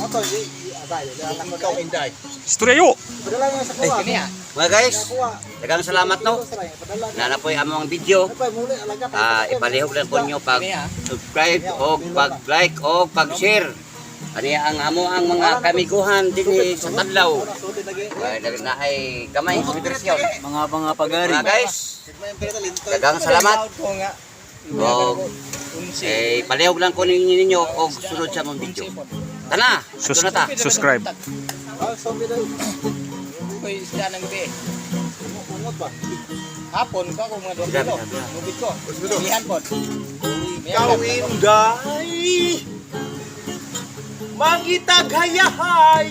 Ikaw, Inday. Istorya Mga guys, dagang salamat no. Nanapoy among video. Ipalihog lang ko nyo pag subscribe o pag-like o pag-share. Ani ang amo ang mga kamiguhan din sa Tadlaw. Na ay gamay dibersyon. Mga pagari. Mga guys, dagang salamat. O palihog lang ko ninyo o sunod sa mong video. Tana, ito na ta. Subscribe. Koy isda ng gabi. Hapon ka kung mga 2 kilo. Mubit ko. Mihan po. Ikaw, Inday, mangitaghayahay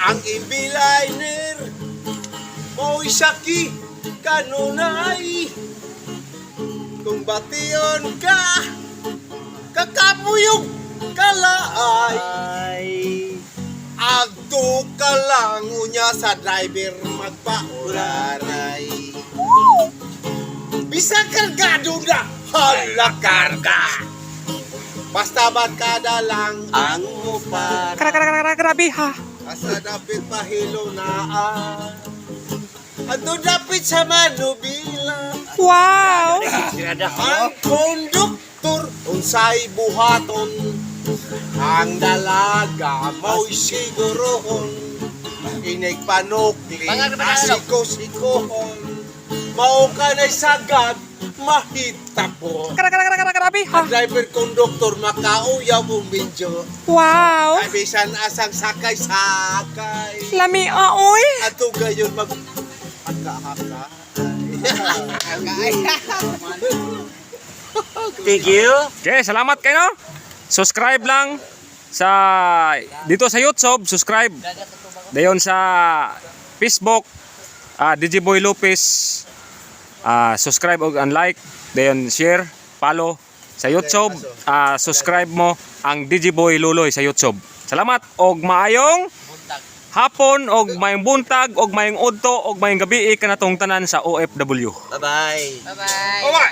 ang imbiliner mo'y saki kanunay kung bation ka kakapuyog kalaay agto ka lang unya sa driver magpauraray bisa kargado na hala karga basta magkada lang ang upar Grabe ha. asa dapit pahilo na ato dapit sa manubila Wow. ang konduktor unsay buhaton ang dalaga mo'y sigurohon inig panukli asiko-sikohon mao ka na'y sagad mahitapon Grabe ha. ang driver konduktor makauyaw mong medyo Wow. ay bisan asang sakay Lami oy. ato gayon mag haka Thank you. Okay, salamat kayo no. Subscribe lang sa dito sa YouTube, subscribe. Dayon sa Facebook, DJ Boy Lopez. Subscribe og like, dayon share, follow sa YouTube. Subscribe mo ang DJ Boy Luloy sa YouTube. Salamat og maayong hapon og mayong buntag og mayong udto og mayong gabi kanatong tanan sa OFW. Bye-bye. Bye-bye.